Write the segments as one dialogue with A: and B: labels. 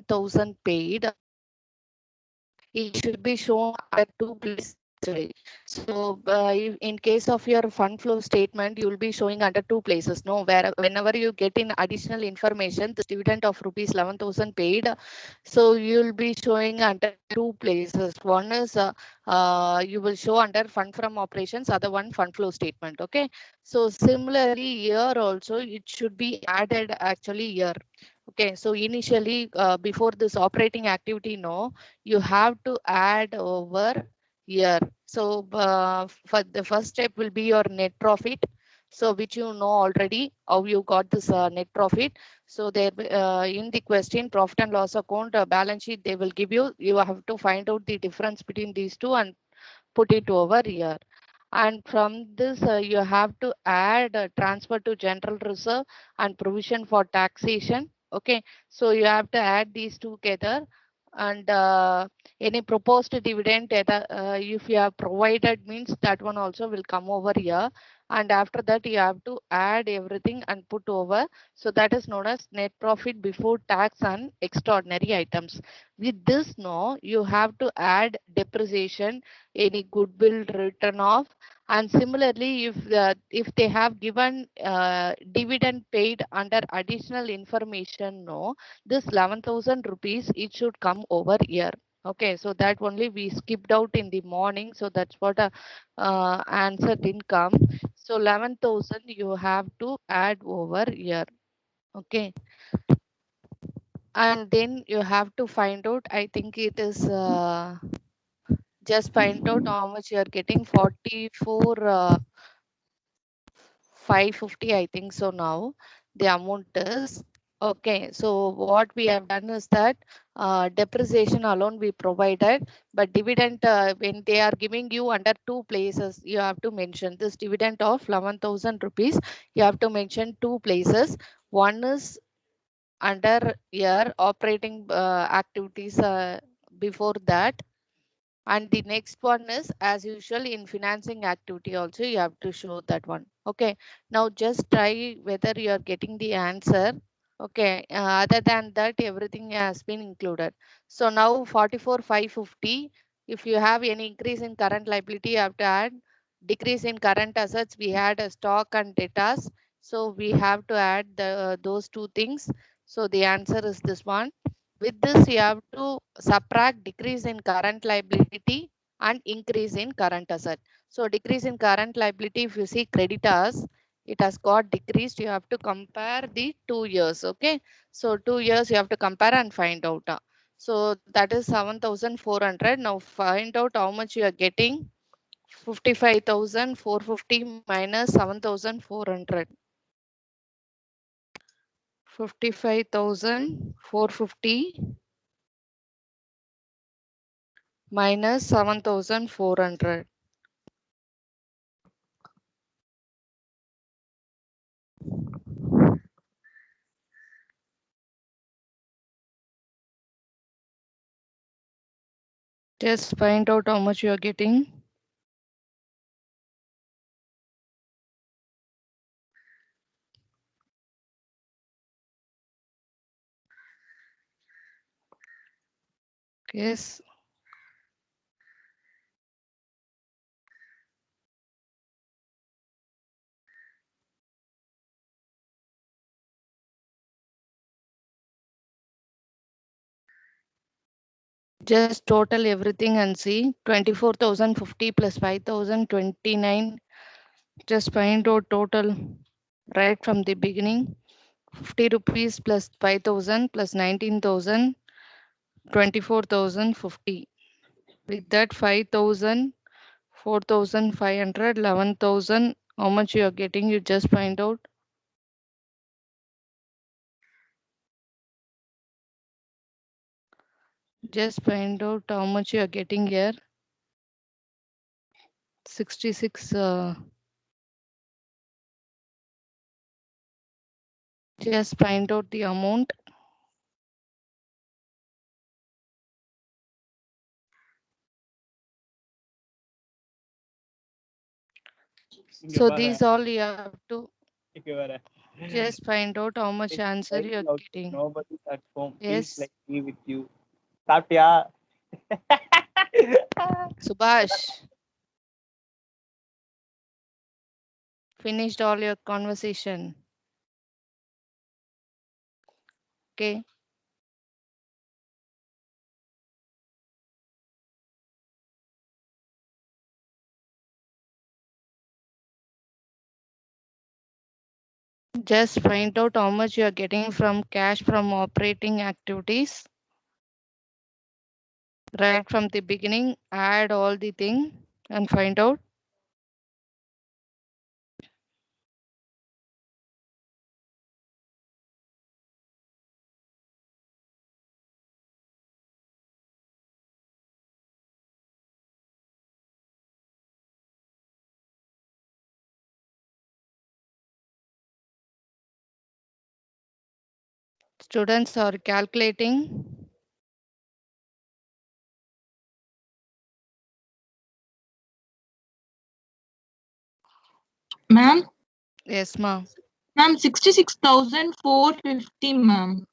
A: 11,000 paid, it should be shown under two places actually. So in case of your fund flow statement, you will be showing under two places. No, where whenever you get in additional information, this dividend of rupees 11,000 paid, so you will be showing under two places. One is you will show under fund from operations, other one fund flow statement. Okay. So similarly here also it should be added actually here. Okay, so initially before this operating activity, no, you have to add over here. So for the first step will be your net profit. So which you know already how you got this net profit. So there in the question profit and loss account balance sheet, they will give you, you have to find out the difference between these two and put it over here. And from this you have to add transfer to general reserve and provision for taxation. Okay, so you have to add these two together. And any proposed dividend if you have provided means that one also will come over here. And after that you have to add everything and put over. So that is known as net profit before tax and extraordinary items. With this, no, you have to add depreciation, any goodwill written off. And similarly, if they have given dividend paid under additional information, no, this 11,000 rupees, it should come over here. Okay, so that only we skipped out in the morning, so that's what answer didn't come. So 11,000 you have to add over here. Okay, and then you have to find out, I think it is just find out how much you are getting. 44 550, I think so. Now the amount is okay. So what we have done is that depreciation alone we provided, but dividend when they are giving you under two places, you have to mention this dividend of 11,000 rupees. You have to mention two places. One is under your operating activities before that, and the next one is as usual in financing activity also you have to show that one. Okay, now just try whether you are getting the answer. Okay, other than that everything has been included. So now 44 550, if you have any increase in current liability you have to add, decrease in current assets we had a stock and debtors, so we have to add those two things. So the answer is this one. With this, you have to subtract decrease in current liability and increase in current asset. So decrease in current liability, if you see creditors, it has got decreased. You have to compare the 2 years. Okay. So 2 years you have to compare and find out. So that is 7,400. Now find out how much you are getting. 55,450 minus 7,400. 55,450 minus 7,400. Just find out how much you are getting. Yes. Just total everything and see 24,050 plus 5,029. Just find out total right from the beginning. 50 rupees plus 5,000 plus 19,000, 24,050. With that 5,000, 4,500, 11,000. How much you are getting? You just find out. Just find out how much you are getting here. 66. Just find out the amount. So these all you have to. Just find out how much answer
B: Very
A: you're
B: loud.
A: getting.
B: Nobody's at home. Feels
A: Yes,
B: like me with you. Satya.
A: Subhash, finished all your conversation. Okay. Just find out how much you are getting from cash from operating activities. Right from the beginning, add all the thing and find out. Students are calculating.
C: Ma'am,
A: Yes, ma'am.
C: ma'am, 66,450, ma'am.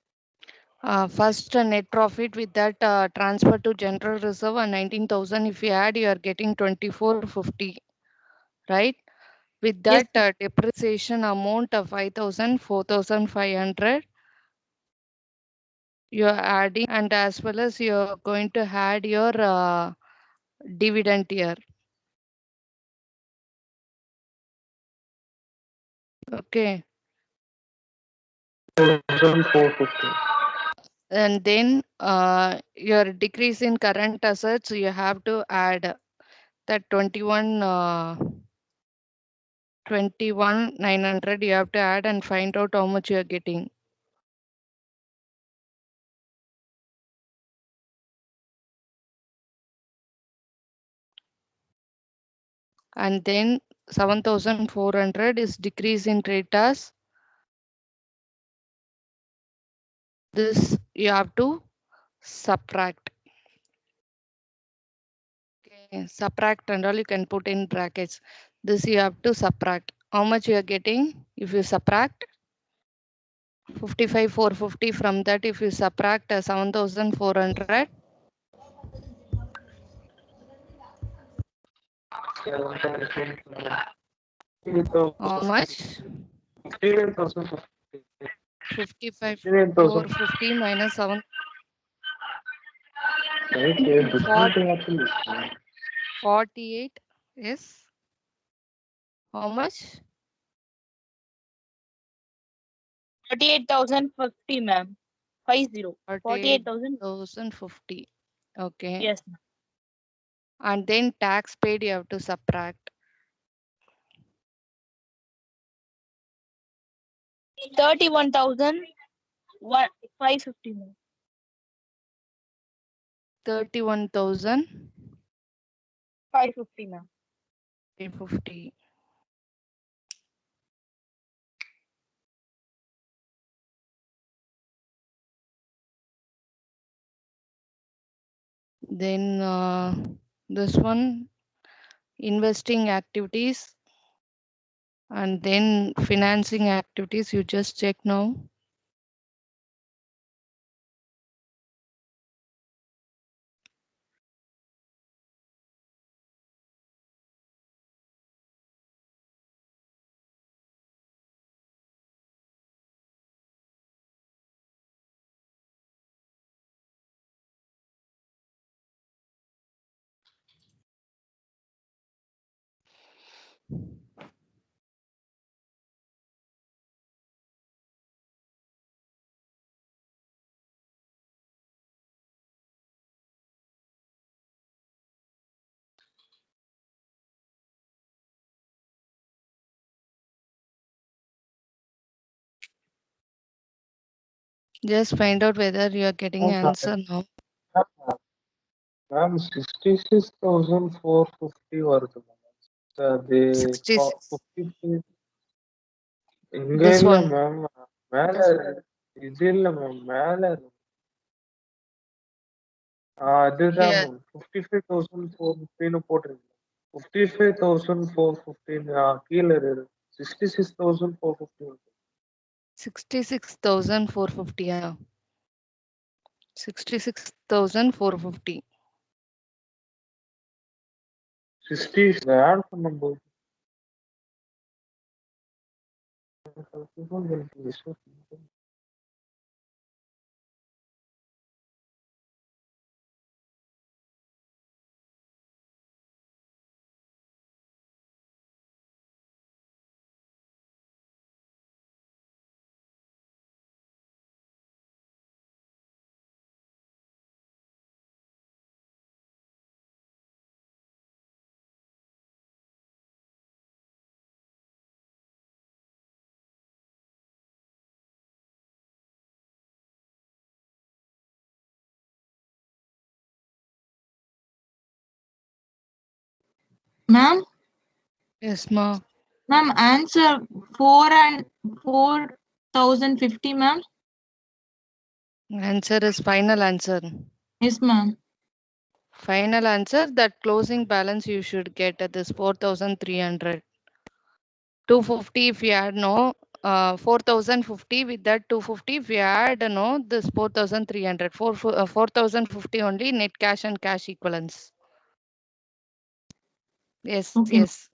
A: First net profit with that transfer to general reserve and 19,000. If you add, you are getting 2450, right? With
C: Yes,
A: that depreciation amount of 5,000, 4,500, you are adding, and as well as you are going to add your dividend here. Okay.
B: 450.
A: And then your decrease in current assets, you have to add that 21,900 you have to add and find out how much you are getting. And then 7,400 is decrease in creditors. This you have to subtract. Okay, subtract and all you can put in brackets. This you have to subtract. How much you are getting? If you subtract 55,450 from that, if you subtract 7,400, how much? 55,450 minus 7, 48. Yes. How much?
D: 48,050, ma'am. 50. 48,000.
A: 48,050. Okay.
D: Yes, ma'am.
A: And then tax paid you have to subtract
D: 31,550, ma'am.
A: 31,550.
D: 550, ma'am.
A: Then this one, investing activities, and then financing activities, you just check now. Just find out whether you are getting answer now.
B: Ma'am, 66,450 வருது ma'am. அது
A: 66.
B: 50 இங்க
A: This
B: இல்ல
A: one.
B: Ma'am. மேல இது இல்ல ma'am. மேல அதுதான்
A: Here.
B: Ma'am. 55,450 போட்டிருக்கு. 55,415 கீழே இருக்கு. 66,450.
A: 66,450. Yeah. 66,450.
B: 60 is add பண்ணும்போது
C: Ma'am,
A: Yes, ma.
C: ma'am, answer 4,050, ma'am.
A: Answer is final answer.
C: Yes, ma'am.
A: Final answer, that closing balance you should get at this 4,300. 250 if you add no, 4,050 with that 250 if you add no, this 4,300. 4,050 only net cash and cash equivalents. Yes,
C: Okay.
A: yes.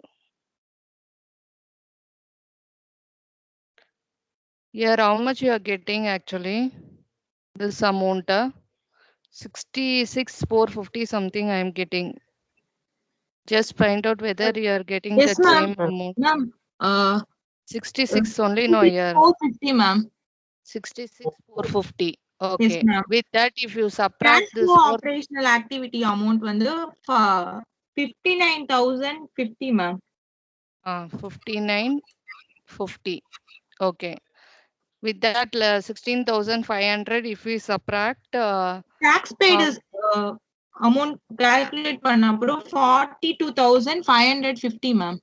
A: Here, how much you are getting actually? This amount, 66,450 something I am getting. Just find out whether you are getting
C: Yes,
A: that
C: ma'am.
A: same amount.
C: Ma'am,
A: 66 only no here.
C: 450, ma'am.
A: 66,450.
C: Yes,
A: Okay.
C: ma'am.
A: With that, if you
C: Cash
A: subtract this
C: flow
A: 4,
C: operational activity amount வந்து 59,050, ma'am.
A: 59,50. Okay. With that, 16,500 if we subtract,
C: Tax paid is amount calculate பண்ணப்பறம் 42,550, ma'am.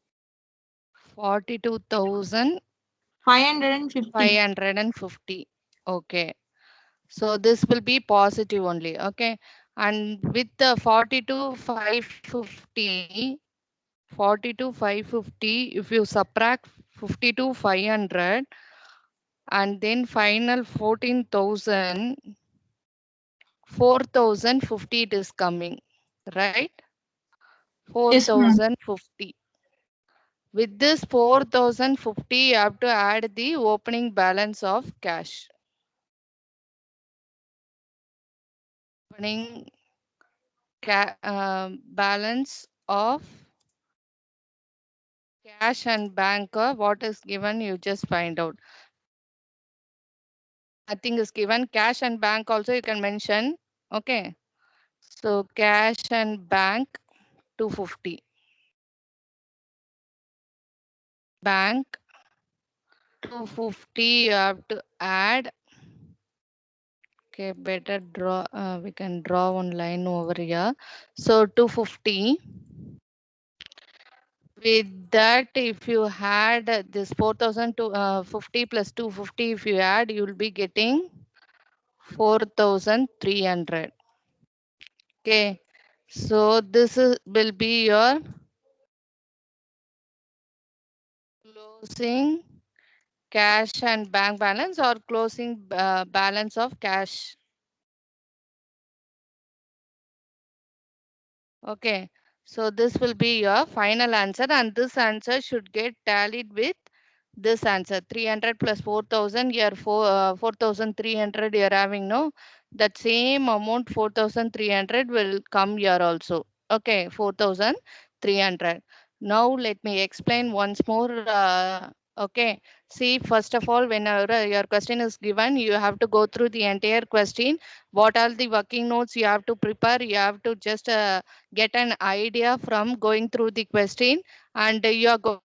A: 42,550.
C: 550.
A: Okay. So this will be positive only. Okay. And with the 42,550, if you subtract 52,500 and then final 14,000, 4,050 it is coming, right?
C: Yes, ma'am.
A: 4,050. With this 4,050, you have to add the opening balance of cash. Opening balance of cash and bank, what is given, you just find out. Nothing is given. Cash and bank also you can mention. Okay. So cash and bank 250. Bank 250 you have to add. Okay, better draw. We can draw one line over here. So 250. With that, if you had this 4,050 plus 250, if you add, you will be getting 4,300. Okay, so this will be your closing cash and bank balance or closing balance of cash. Okay, so this will be your final answer, and this answer should get tallied with this answer 300 plus 4,000. Here 4,300 you're having, no, that same amount 4,300 will come here also. Okay, 4,300. Now let me explain once more. Okay, see, first of all, whenever your question is given, you have to go through the entire question. What are the working notes you have to prepare? You have to just get an idea from going through the question, and you are going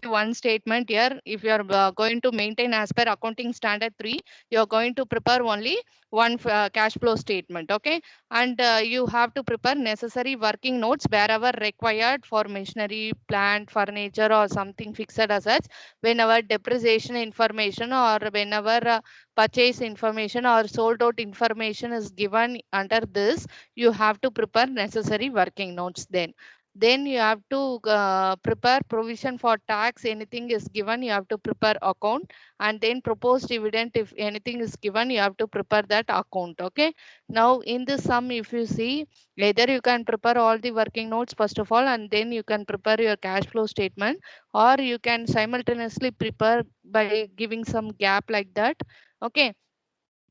A: one statement here. If you are going to maintain as per accounting standard 3, you are going to prepare only one cash flow statement. Okay, and you have to prepare necessary working notes wherever required for machinery, plant, furniture, or something fixed assets. Whenever depreciation information or whenever purchase information or sold out information is given under this, you have to prepare necessary working notes. Then Then you have to prepare provision for tax. Anything is given, you have to prepare account, and then proposed dividend, if anything is given, you have to prepare that account. Okay. Now in the sum, if you see, either you can prepare all the working notes first of all, and then you can prepare your cash flow statement, or you can simultaneously prepare by giving some gap like that. Okay.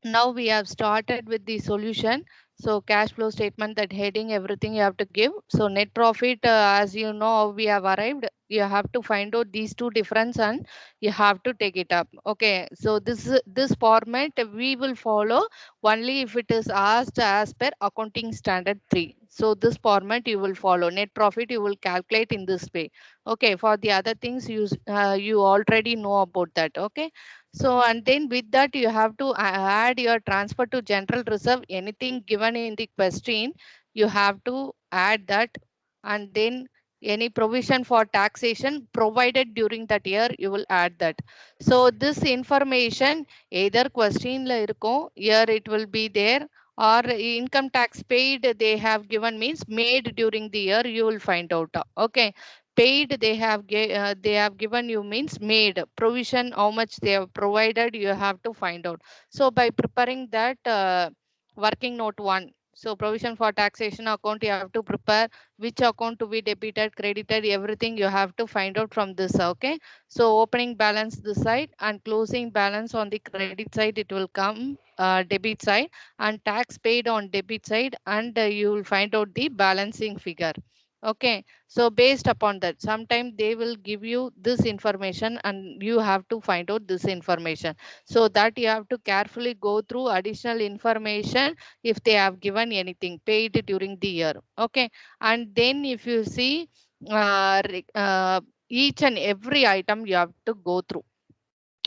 A: Now we have started with the solution. So cash flow statement, that heading, everything you have to give. So net profit, as you know, we have arrived. You have to find out these two difference and you have to take it up. Okay. So this format we will follow only if it is asked as per accounting standard 3. So this format you will follow. Net profit you will calculate in this way. Okay. For the other things, you already know about that. Okay. So, and then with that, you have to add your transfer to general reserve. Anything given in the question, you have to add that. And then any provision for taxation provided during that year, you will add that. So this information, either question la irukom, here it will be there, or income tax paid they have given means made during the year, you will find out. Okay. Paid they have given you means made. Provision, how much they have provided, you have to find out. So by preparing that working note 1, so provision for taxation account, you have to prepare which account to be debited, credited, everything you have to find out from this. Okay. So opening balance this side and closing balance on the credit side, it will come debit side, and tax paid on debit side, and you will find out the balancing figure. Okay. So based upon that, sometime they will give you this information and you have to find out this information. So that you have to carefully go through additional information if they have given anything paid during the year. Okay. And then if you see each and every item you have to go through.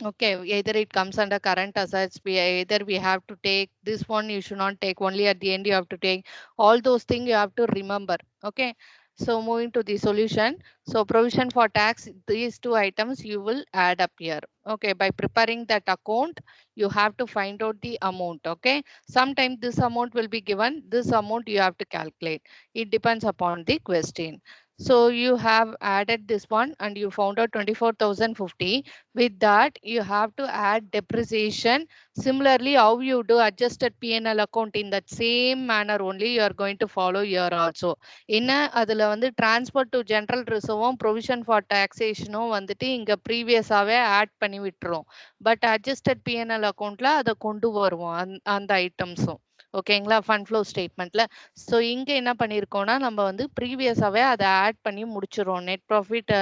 A: Okay, either it comes under current assets, either we have to take this one, you should not take, only at the end you have to take. All those things you have to remember. Okay. So moving to the solution. So provision for tax, these two items you will add up here. Okay, by preparing that account, you have to find out the amount. Okay. Sometimes this amount will be given, this amount you have to calculate. It depends upon the question. So you have added this one and you found out 24,050. With that, you have to add depreciation. Similarly, how you do adjusted P&L account, in that same manner only you are going to follow here also. In adula vandu transfer to general reserve provision for taxation வந்துட்டு இங்க ப்ரீவியஸாவே add பண்ணி விட்டுரும். But adjusted P&L அக்கௌண்ட்ல அதை கொண்டு வருவோம் அந்த ஐட்டம்ஸும். ஓகேங்களா, ஃபண்ட் ஃப்ளோ ஸ்டேட்மெண்ட்ல. ஸோ இங்க என்ன பண்ணியிருக்கோம்னா, நம்ம வந்து ப்ரீவியஸாவே அதை ஆட் பண்ணி முடிச்சிடும். நெட் ப்ராஃபிட்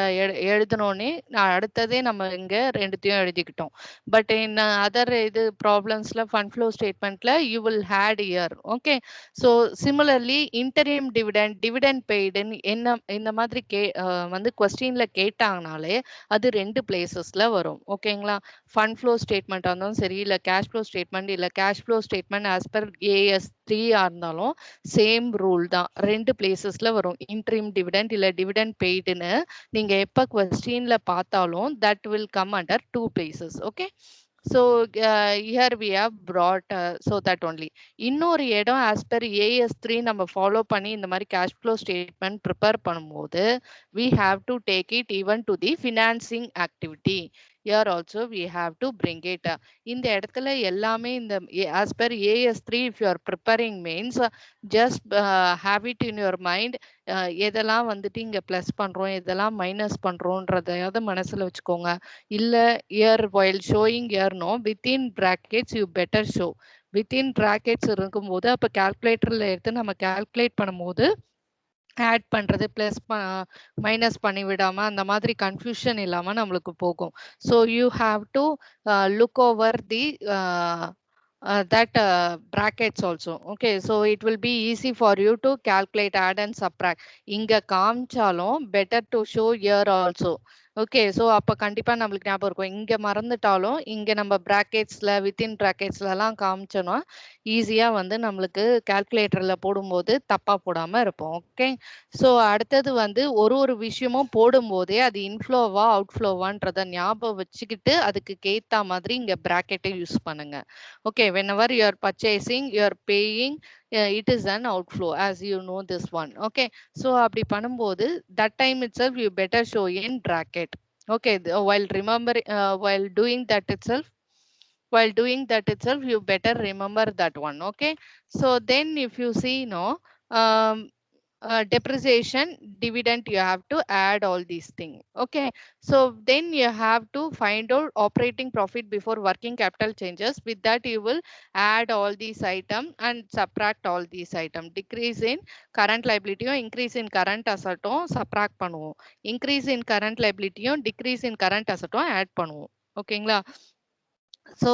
A: எழுதினோடனே அடுத்ததே நம்ம இங்க ரெண்டுத்தையும் எழுதிக்கிட்டோம். பட் இன் அதர் இது ப்ராப்ளம்ஸ்ல ஃபண்ட் ஃப்ளோ ஸ்டேட்மெண்ட்ல you will had year. Okay. So similarly interim dividend பெய்டுன்னு என்ன இந்த மாதிரி வந்து கொஸ்டின்ல கேட்டாங்கனாலே அது 2 பிளேசஸ்ல வரும். ஓகேங்களா, ஃபண்ட் ஃப்ளோ ஸ்டேட்மெண்ட் இருந்தாலும் சரி, இல்ல கேஷ் ஃப்ளோ ஸ்டேட்மெண்ட், இல்ல cash flow statement as per AS3 இருந்தாலும் சேம் ரூல் தான். 2 பிளேசஸ்ல வரும். இன்டரிம் டிவிடெண்ட் இல்ல டிவிடெண்ட் பெய்டுன்னு நீங்க எப்ப கொஸ்டின்ல பார்த்தாலும் that will come under 2 places. Okay. So here we have brought so that only இன்னொரு இடம் as per AS3 நம்ம ஃபாலோ பண்ணி இந்த மாதிரி cash flow statement prepare பண்ணும்போது we have to take it even to the financing activity. Here also we have to bring it. இந்த இடத்துல எல்லாமே இந்த as per AS3 if you are preparing means just have it in your mind. எதெல்லாம் வந்துட்டு இங்க plus பண்றோம், எதெல்லாம் minus பண்றோம்ன்றதையாவது மனசுல வச்சுக்கோங்க. இல்ல year while showing year no within brackets you better show. within brackets இருக்கும்போது அப்ப கால்குலேட்டர்ல எடுத்து நம்ம கால்குலேட் பண்ணும்போது ஆட் பண்றது பிளஸ் மைனஸ் பண்ணி விடாம அந்த மாதிரி கன்ஃபியூஷன் இல்லாம நம்மளுக்கு போகும். So you have to look over the that brackets also. Okay, so it will be easy for you to calculate, add and subtract. Inga காமிச்சாலும் better to show here also. Okay. So அப்ப கண்டிப்பா நம்மளுக்கு ஞாபகம் இருக்கும். இங்க மறந்துட்டாலும், இங்க நம்ம பிராக்கெட்ஸ்ல, within பிராக்கெட்ஸ்லலாம் காமிச்சோம்னா, ஈஸியா வந்து நம்மளுக்கு கால்குலேட்டர்ல போடும்போது தப்பா போடாம இருப்போம். ஓகே. ஸோ அடுத்தது வந்து ஒரு விஷயமும் போடும்போதே அது இன்ஃப்ளோவா, அவுட்ஃப்ளோவான்றத ஞாபகம் வச்சுக்கிட்டு, அதுக்கு ஏத்தா மாதிரி இங்க பிராக்கெட்ட யூஸ் பண்ணுங்க. Okay. Whenever you are purchasing, you are paying, it is an outflow as you know this one. Okay. So அப்படி பண்ணும்போது that time itself you better show in bracket. Okay, while remembering, while doing that itself you better remember that one. Okay, so then if you see, no, um depreciation, dividend, you have to add all these things. Okay, so then you have to find out operating profit before working capital changes. With that you will add all these item and subtract all these item. Decrease in current liability or increase in current asset subtract பண்ணுவோம். Increase in current liability or decrease in current asset add பண்ணுவோம். ஓகேங்களா? So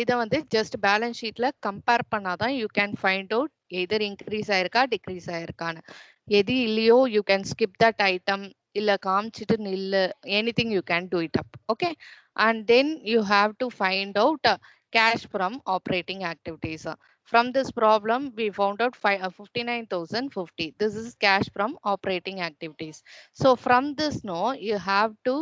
A: இதை வந்து just balance ஷீட்ல compare பண்ணாதான் you can find out either increase ஆயிருக்கா degrees ஆயிருக்கான்னு. எது இல்லையோ you can skip that item, இல்ல காமிச்சிட்டு நில்லு, any thing you can do it up. Okay, and then you have to find out cash from operating activities. From this problem we found out 59,050. This is cash from operating activities. So from this, no, you have to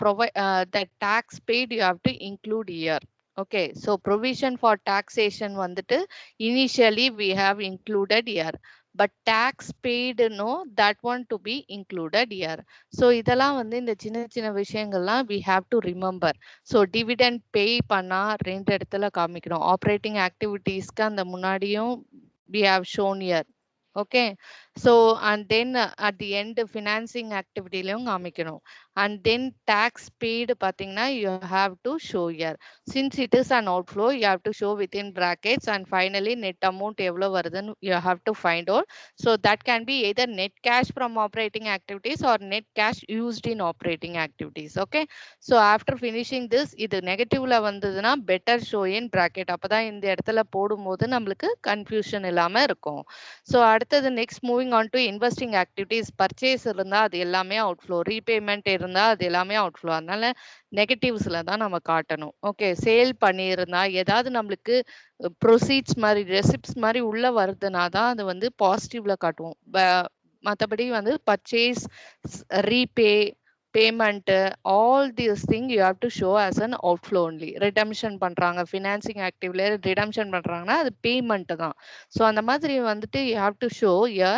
A: provide the tax paid, you have to include here. Okay, so provision for taxation வந்துட்டு initially we have included here, but tax paid, no, that one to be included here. So இதெல்லாம் வந்து இந்த சின்ன சின்ன விஷயங்கள்லாம் we have to remember. So dividend pay பண்ணா ரெண்டு இடத்துல காமிக்கணும். Operating activitiesக்கு அந்த முன்னாடியும் we have shown here. Okay, so and then at the end financing activity லையும் காமிக்கணும். And then tax paid பாத்தீங்கன்னா you have to show here. Since it is an outflow, you have to show within brackets, and finally net amount எவ்வளோ வருதுன்னு you have to find out. So that can be either net cash from operating activities or net cash used in operating activities. Okay, so after finishing this, இது நெகட்டிவ்ல வந்ததுன்னா better show in bracket. அப்பதான் இந்த இடத்துல போடும்போது நம்மளுக்கு confusion இல்லாம இருக்கும். So அடுத்தது next moving on to investing activities. Purchase இருந்தா அது எல்லாமே அவுட்ஃப்ளோ, ரீபேமெண்ட் இருந்தா அது எல்லாமே அவுட்ஃப்ளோ. அதனால நெகட்டிவ்ஸ்ல தான் நம்ம காட்டணும். ஓகே, சேல் பண்ணியிருந்தா ஏதாவது நம்மளுக்கு ப்ரொசீட்ஸ் மாதிரி ரெசிப்ட்ஸ் மாதிரி உள்ள வருதுன்னா தான் அது வந்து பாசிட்டிவ்ல காட்டுவோம். மற்றபடி வந்து purchase, repay, payment, all these things you have to show as an outflow only. Redemption பண்றாங்க, financing actively redemption பண்றாங்கன்னா அது payment தான். So அந்த மாதிரி வந்துட்டு you have to show here.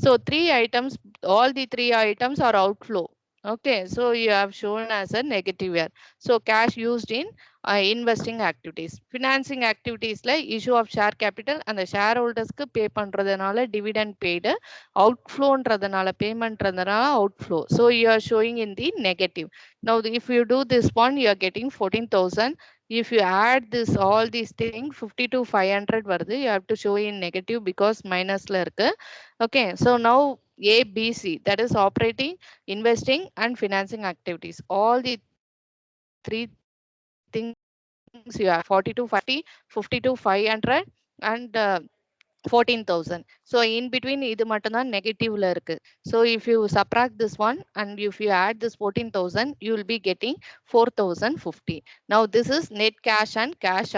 A: So three items, all the three items are outflow. Okay, so you have shown as a negative here. So cash used in investing activities. Financing activities like issue of share capital and the shareholdersக்கு pay பண்றதுனால dividend paid, outflowன்றதுனால paymentன்றதுனால outflow. So you are showing in the negative. Now if you do this one, you are getting 14,000. If you add this all these things 52,500 வருது, you have to show in negative because minusல இருக்கு. Okay, so now A, B, C, that is operating, investing and financing activities. All the three things you have 4240, 52,500 and 14,000. So in between இது மட்டும் தான் நெகட்டிவ்ல இருக்கு. So if you subtract this one and if you add this 14,000, you will be getting 4,050. Now this is net cash and cash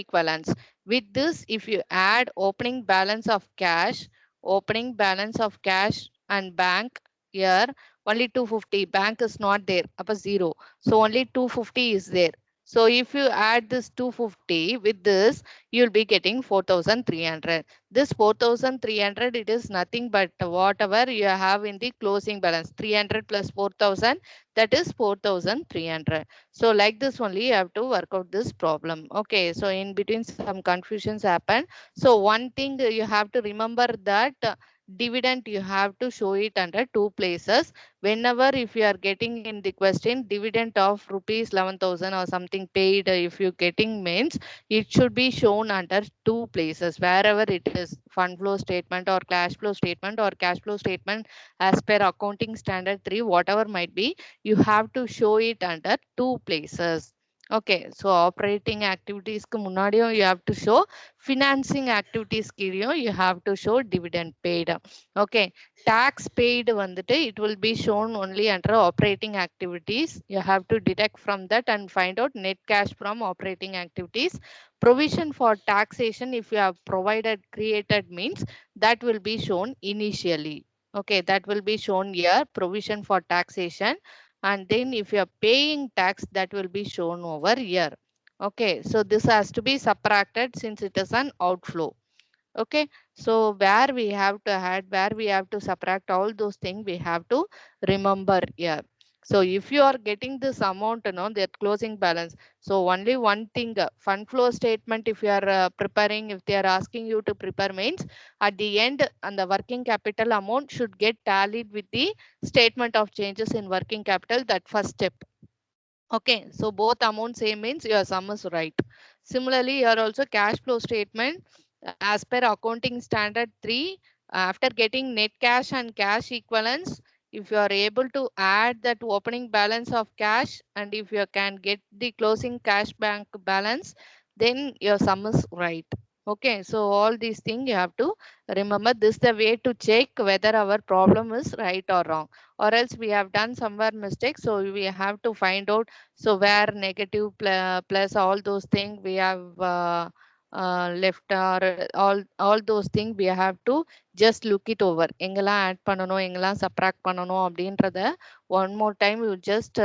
A: equivalents. With this, if you add opening balance of cash and bank, here only 250, bank is not there, அப்ப 0. So only 250 is there. So if you add this 250 with this, you'll be getting 4,300. This 4,300, it is nothing but whatever you have in the closing balance. 300 plus 4,000, that is 4,300. So like this only you have to work out this problem. Okay, so in between some confusions happen. So one thing you have to remember that dividend you have to show it under two places. Whenever if you are getting in the question dividend of rupees 11,000 or something paid, if you getting means it should be shown under two places. Wherever it is fund flow statement or cash flow statement or cash flow statement as per accounting standard 3, whatever might be, you have to show it under two places. Okay, so operating activities ku முன்னாடியும் you have to show, financing activities கீழியும் you have to show dividend paid. Okay, tax paid வந்துட்டு it will be shown only under operating activities. You have to deduct from that and find out net cash from operating activities. Provision for taxation, if you have provided created means, that will be shown initially. Okay, that will be shown here, provision for taxation. And then if you are paying tax, that will be shown over here. Okay, so this has to be subtracted since it is an outflow. Okay, so where we have to add, where we have to subtract, all those things we have to remember here. So if you are getting this amount, you know, their closing balance, so only one thing, fund flow statement, if you are preparing, if they are asking you to prepare means, at the end, and the working capital amount should get tallied with the statement of changes in working capital, that first step. Okay, so both amounts same means your sum is right. Similarly, here also cash flow statement, as per accounting standard 3, after getting net cash and cash equivalents, if you are able to add that opening balance of cash, and if you can get the closing cash bank balance, then your sum is right. Okay, so all these things you have to remember. This is the way to check whether our problem is right or wrong, or else we have done somewhere mistake. So we have to find out, so where negative plus all those things we have left, or all those things we have to just look it over. எங்கெல்லாம் add பண்ணணும், எங்கெல்லாம் subtract பண்ணணும் அப்படின்றத one more time you just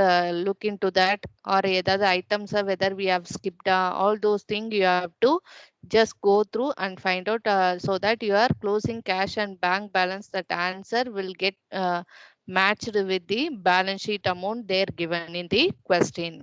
A: look into that, or ஏதாவது items whether we have skipped, all those things you have to just go through and find out, so that your closing cash and bank balance, that answer will get matched with the balance sheet amount there given in the question.